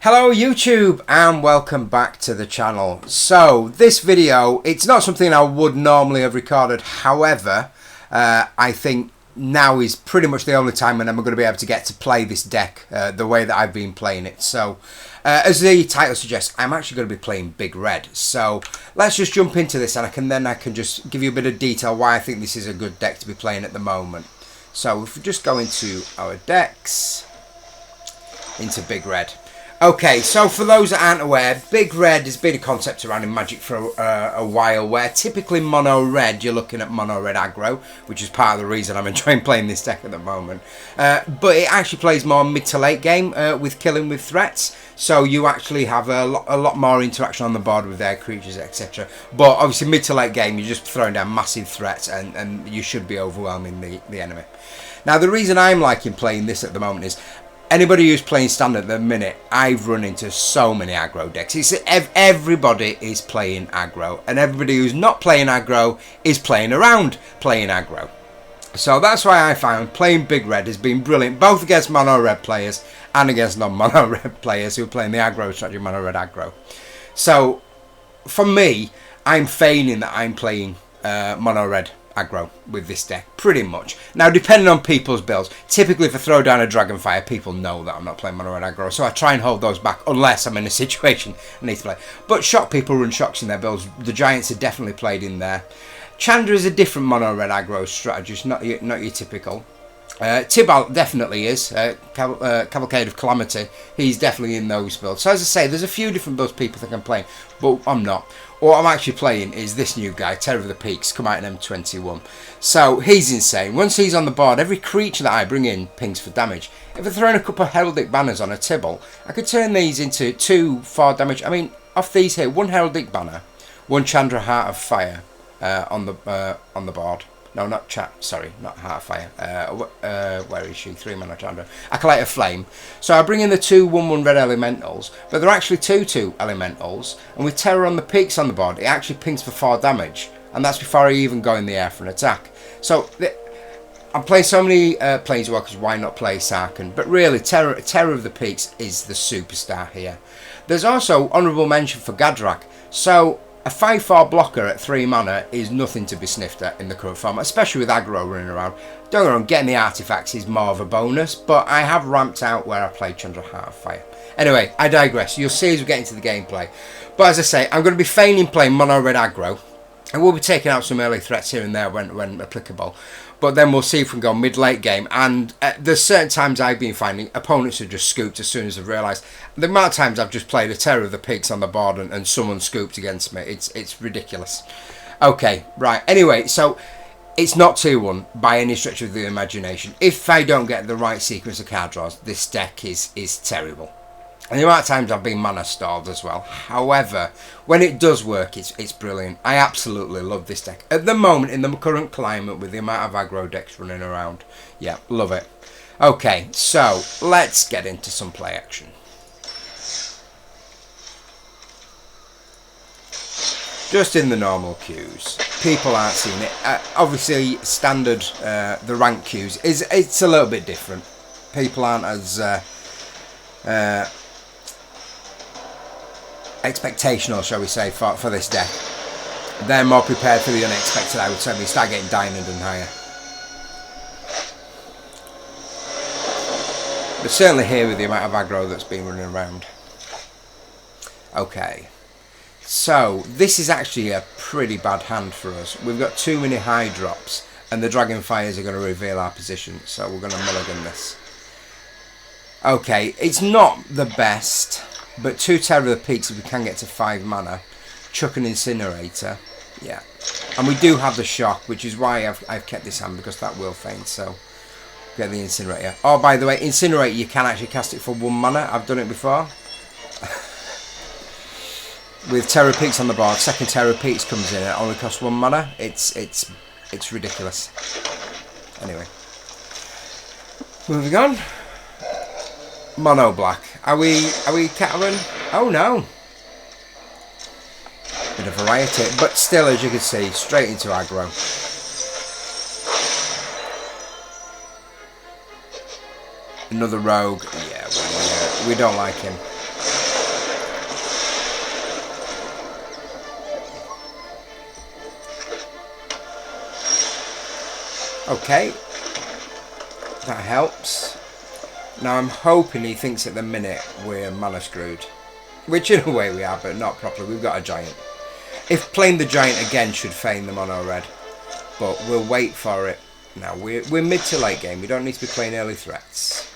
Hello YouTube and welcome back to the channel. So this video, it's not something I would normally have recorded, however I think now is pretty much the only time when I'm going to be able to get to play this deck the way that I've been playing it. So as the title suggests, I'm actually going to be playing Big Red. So let's just jump into this and I can just give you a bit of detail why I think this is a good deck to be playing at the moment. So if we just go into our decks, into Big Red. Okay, so for those that aren't aware, Big Red has been a concept around in Magic for a while, where typically mono red, you're looking at mono red aggro, which is part of the reason I'm enjoying playing this deck at the moment. But it actually plays more mid to late game with killing with threats, so you actually have a lot more interaction on the board with their creatures, etc. But obviously mid to late game, you're just throwing down massive threats and you should be overwhelming the enemy. Now the reason I'm liking playing this at the moment is, anybody who's playing standard at the minute, I've run into so many aggro decks. Everybody is playing aggro, and everybody who's not playing aggro is playing around playing aggro. So that's why I found playing Big Red has been brilliant, both against mono red players and against non-mono red players who are playing the aggro strategy, mono red aggro. So for me, I'm feigning that I'm playing mono red aggro with this deck, pretty much. Now, depending on people's builds, typically if I throw down a Dragonfire, people know that I'm not playing mono red aggro, so I try and hold those back unless I'm in a situation I need to play. But shock people run shocks in their builds. The Giants are definitely played in there. Chandra is a different mono red aggro strategist, not your typical. Tibalt definitely is. Cavalcade of Calamity, he's definitely in those builds. So as I say, there's a few different builds people think I'm playing, but I'm not. What I'm actually playing is this new guy, Terror of the Peaks, come out in M21. So he's insane. Once he's on the board, every creature that I bring in pings for damage. If I throw in a couple of Heraldic Banners on a Tibalt, I could turn these into 2 for damage. I mean, off these here, 1 Heraldic Banner, 1 Chandra Heart of Fire on the board. No, not sorry, not Heart of Fire. Where is she? 3 mana Chandra. Acolyte of Flame. So I bring in the 2 1/1 red elementals, but they're actually 2/2 elementals. And with Terror on the Peaks on the board, it actually pings for 4 damage, and that's before I even go in the air for an attack. So I'm playing so many Planeswalkers. Why not play Sarkhan? But really, Terror of the Peaks is the superstar here. There's also honourable mention for Gadrak. So a 5/4 blocker at 3 mana is nothing to be sniffed at in the current format, especially with aggro running around. Don't get me wrong, getting the artifacts is more of a bonus, but I have ramped out where I played Chandra Heart of Fire. Anyway, I digress. You'll see as we get into the gameplay. But as I say, I'm going to be feigning playing mono red aggro. I will be taking out some early threats here and there when applicable. But then we'll see if we can go mid-late game. And there's certain times I've been finding opponents are just scooped as soon as they've realised. The amount of times I've just played a Terror of the Peaks on the board and someone scooped against me. It's ridiculous. Okay, right. Anyway, so it's not 2-1 by any stretch of the imagination. If I don't get the right sequence of card draws, this deck is terrible. And the amount of times I've been mana stalled as well. However, when it does work, it's brilliant. I absolutely love this deck. At the moment, in the current climate, with the amount of aggro decks running around, yeah, love it. Okay, so let's get into some play action. Just in the normal queues. People aren't seeing it. Obviously, standard, the rank queues, it's a little bit different. People aren't as expectational, shall we say, for this deck. They're more prepared for the unexpected, I would say. We start getting diamond and higher. But certainly here with the amount of aggro that's been running around. Okay. So, this is actually a pretty bad hand for us. We've got too many high drops, and the Dragonfires are going to reveal our position, so we're going to mulligan this. Okay, it's not the best, but 2 Terror of the Peaks if we can get to 5 mana. Chuck an Incinerator, yeah. And we do have the shock, which is why I've kept this hand, because that will faint, so get the Incinerator. Oh, by the way, Incinerate, you can actually cast it for 1 mana. I've done it before. With Terror of Peaks on the board, second Terror of Peaks comes in, it only costs 1 mana. It's ridiculous. Anyway. Moving on. Mono black. Are we Catalan? Oh no. Bit of variety, but still, as you can see, straight into aggro. Another rogue. Yeah, we don't like him. Okay, that helps. Now I'm hoping he thinks at the minute we're mana screwed, which in a way we are, but not properly. We've got a giant. If playing the giant again should feign the mono red, but we'll wait for it. Now we're mid to late game. We don't need to be playing early threats.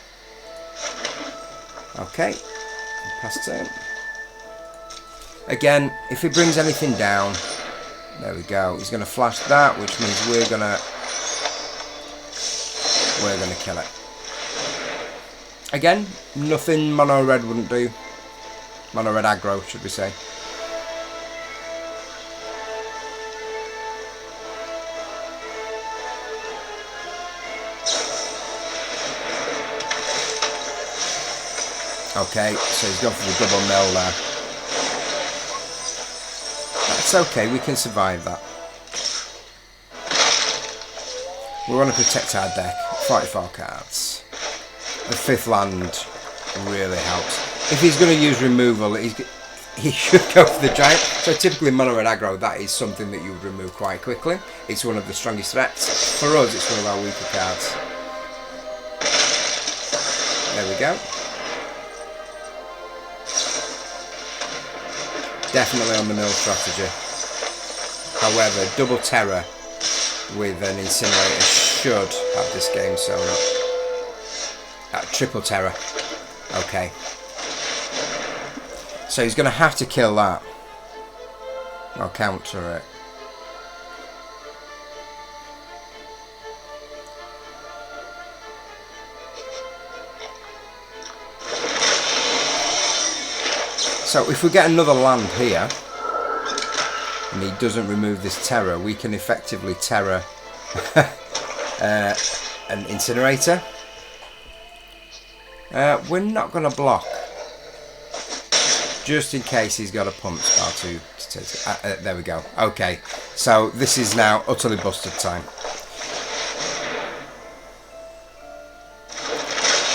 Okay, pass turn. Again, if he brings anything down, there we go. He's going to flash that, which means we're gonna kill it. Again, nothing mono red wouldn't do. Mono red aggro, should we say. Okay, so he's gone for the double mill there. That's okay, we can survive that. We want to protect our deck. 44 cards. The 5th land really helps. If he's going to use removal, he should go for the giant. So typically mono red aggro, that is something that you would remove quite quickly. It's one of the strongest threats. For us, it's one of our weaker cards. There we go. Definitely on the mill strategy. However, double terror with an incinerator should have this game sewn up. Triple terror. Okay. So he's going to have to kill that. Or counter it. So if we get another land here, and he doesn't remove this terror, we can effectively terror an incinerator. We're not going to block, just in case he's got a pump spell to take it. There we go. Okay, so this is now utterly busted time.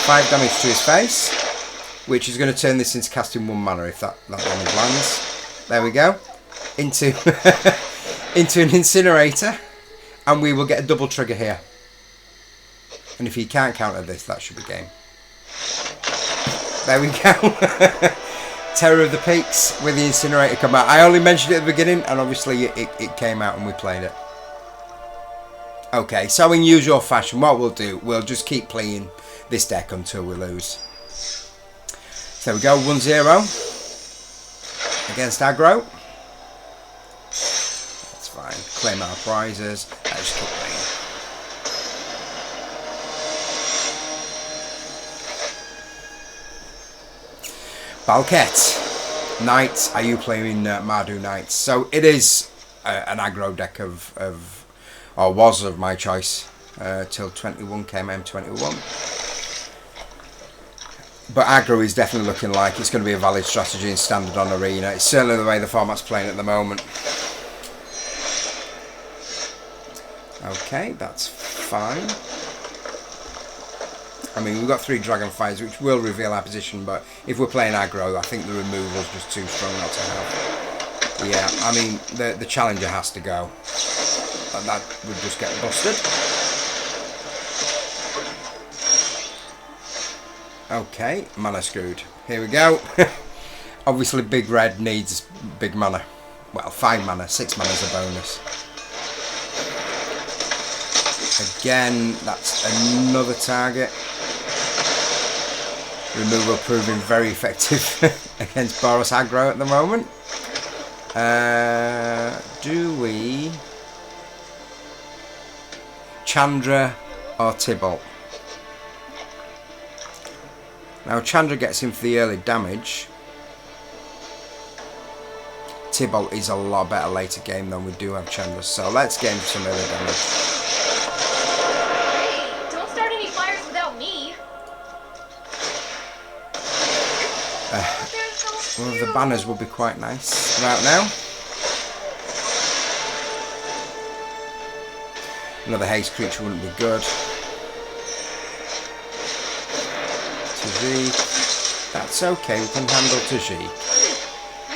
5 damage to his face, which is going to turn this into casting 1 mana if that damage lands. There we go. Into into an incinerator, and we will get a double trigger here. And if he can't counter this, that should be game. There we go. Terror of the Peaks with the incinerator come out. I only mentioned it at the beginning, and obviously it came out and we played it. Okay, so in usual fashion, what we'll do, we'll just keep playing this deck until we lose. So we go 1-0 against Aggro. That's fine. Claim our prizes. Let's keep playing. Balket. Knights. Are you playing Mardu Knights? So it is an aggro deck or was of my choice till 21 came M21. But aggro is definitely looking like it's going to be a valid strategy in standard on arena. It's certainly the way the format's playing at the moment. Okay, that's fine. I mean, we've got 3 Dragonfires, which will reveal our position, but if we're playing aggro, I think the removal's just too strong not to have. Yeah, I mean, the challenger has to go. And that would just get busted. Okay, mana screwed. Here we go. Obviously, big red needs big mana. Well, 5 mana, 6 mana is a bonus. Again, that's another target. Removal proving very effective against Boros aggro at the moment. Do we... Chandra or Tibalt? Now Chandra gets in for the early damage. Tibalt is a lot better later game than we do have Chandra, so let's get him some early damage. Hey, don't start any fires without me. One of the banners would be quite nice right now. Another haste creature wouldn't be good. Taji. That's okay, we can handle Taji. I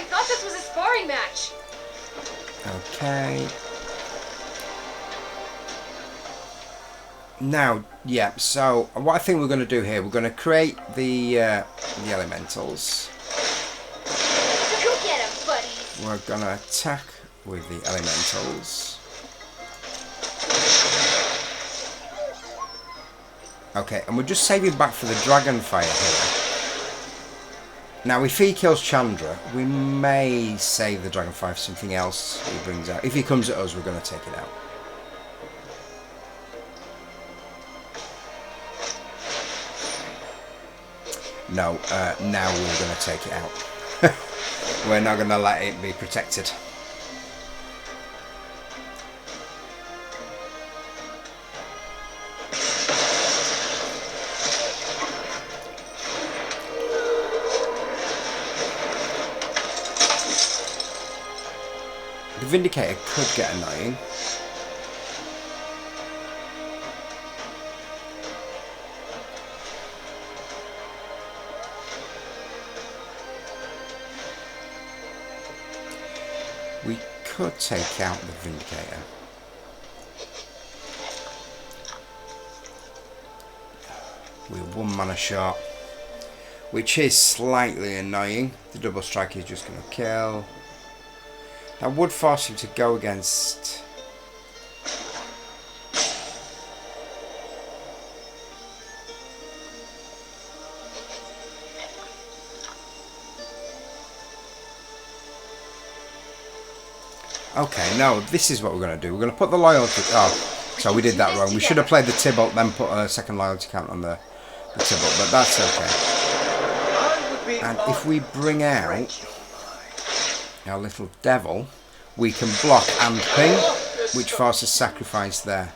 thought this was a sparring match. Okay. Now, yeah, so what I think we're going to do here, we're going to create the elementals. Go get him, buddies. We're going to attack with the elementals. Okay, and we're just saving back for the Dragonfire here. Now, if he kills Chandra, we may save the Dragonfire for something else he brings out. If he comes at us, we're going to take it out. No, now we're going to take it out. We're not going to let it be protected. The Vindicator could get annoying. We could take out the Vindicator. We're 1 mana short, which is slightly annoying. The double strike is just going to kill. That would force him to go against... Okay, no, this is what we're going to do. We're going to put the loyalty... Oh, so we did that wrong. We should have played the Tibalt, then put a second loyalty count on the Tibalt, but that's okay. And if we bring out our little devil, we can block and ping, which forces sacrifice there.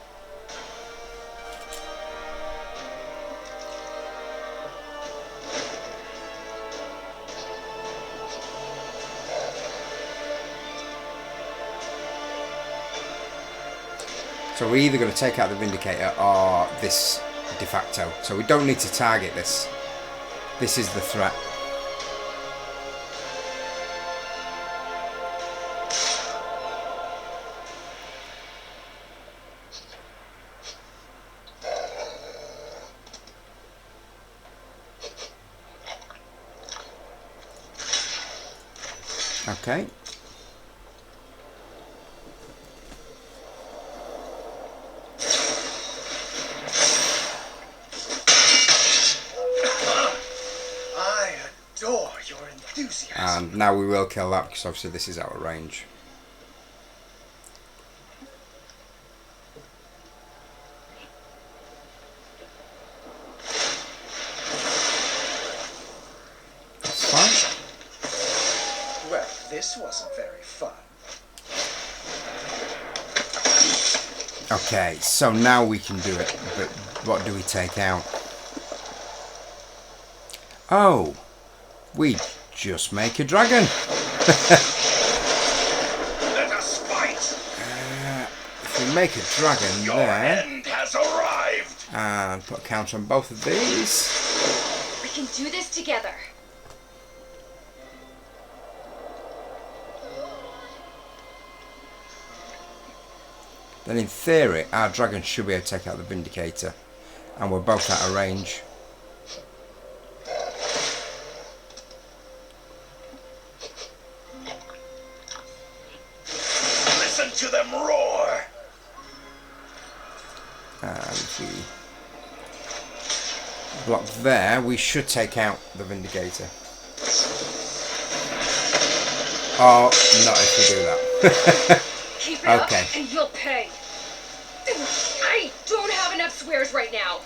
So we're either going to take out the Vindicator or this de facto. So we don't need to target this. This is the threat. Okay. And now we will kill that because obviously this is out of range. That's fine. Well, this wasn't very fun. Okay, so now we can do it, but what do we take out? Oh, we just make a dragon. Let us fight. If we make a dragon Your there, end has arrived. and put a counter on both of these. We can do this together. Then in theory, our dragon should be able to take out the Vindicator. And we're both out of range. Listen to them roar. And if we block there, we should take out the Vindicator. Oh, not if we do that. Keep it Okay. up and you'll pay. I don't have enough swears right now.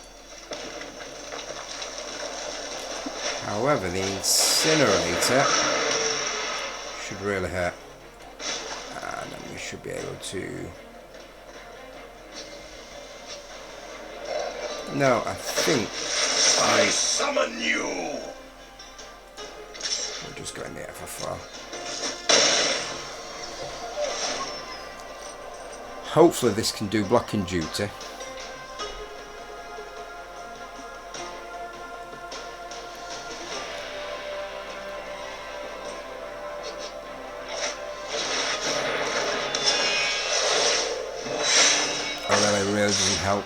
However, the Incinerator should really hurt. And then we should be able to... No, I think I summon you. we'll just go in the FFR. Hopefully this can do blocking duty. Oh, that really doesn't help.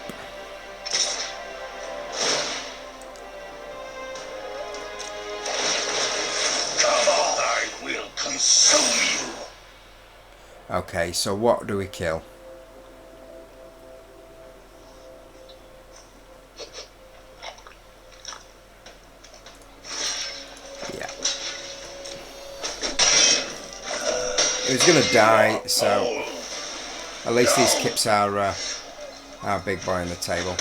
Okay, so what do we kill? Yeah. He was going to die, so at least these kips are our big boy on the table.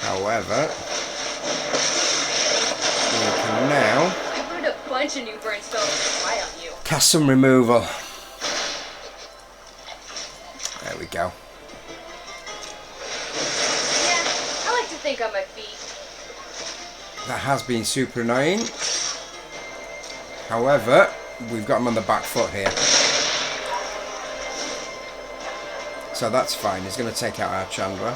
However, we can now I burned a bunch of new brimstone to try on you. cast some removal. There we go. Yeah, I like to think on my feet. That has been super annoying. However, we've got him on the back foot here. So that's fine. He's going to take out our Chandra.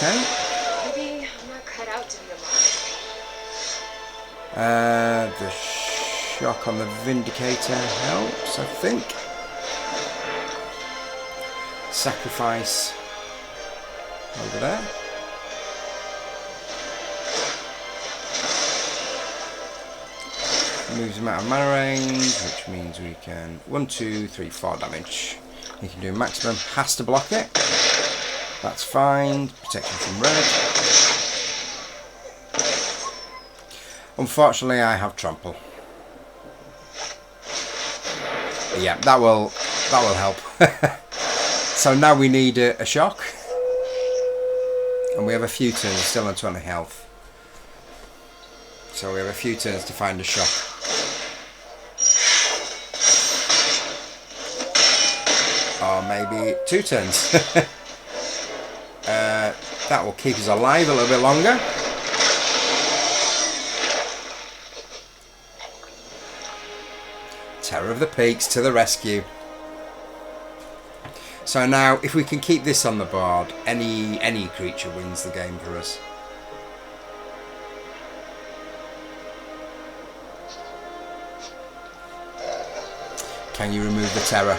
Okay. Maybe I'm not cut out to be a monster. The shock on the Vindicator helps, I think. Sacrifice over there. Moves him out of mana range, which means we can 1, 2, 3, 4 damage. He can do maximum, has to block it. That's fine. Protection from red. Unfortunately, I have trample. But yeah, that will help. So now we need a shock, and we have a few turns. Still on 20 health, so we have a few turns to find a shock. Or maybe 2 turns. That will keep us alive a little bit longer. Terror of the Peaks to the rescue. So now, if we can keep this on the board, any creature wins the game for us. Can you remove the terror?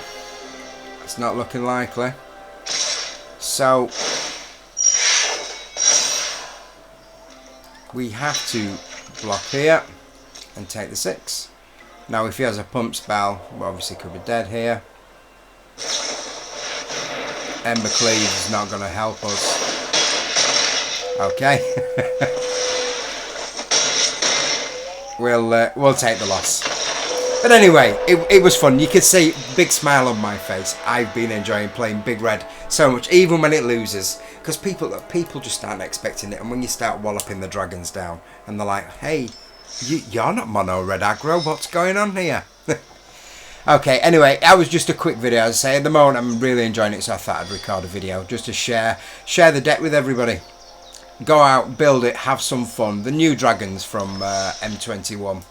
It's not looking likely. So we have to block here and take the 6. Now if he has a pump spell, we obviously could be dead here. Ember Cleave is not going to help us. Okay. We'll take the loss. But anyway, it was fun. You could see big smile on my face. I've been enjoying playing Big Red so much, even when it loses, because people just aren't expecting it. And when you start walloping the dragons down, and they're like, "Hey, you're not mono Red Aggro. What's going on here?" Okay, anyway, that was just a quick video. As I say, at the moment I'm really enjoying it, so I thought I'd record a video just to share the deck with everybody. Go out, build it, have some fun. The new dragons from M21.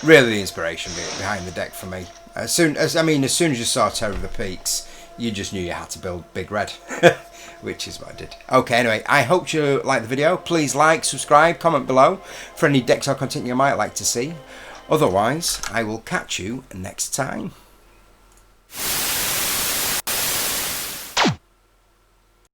Really the inspiration behind the deck for me. As soon as you saw Terror of the Peaks, you just knew you had to build Big Red. Which is what I did. Okay, anyway, I hope you liked the video. Please like, subscribe, comment below for any decks or content you might like to see. Otherwise, I will catch you next time.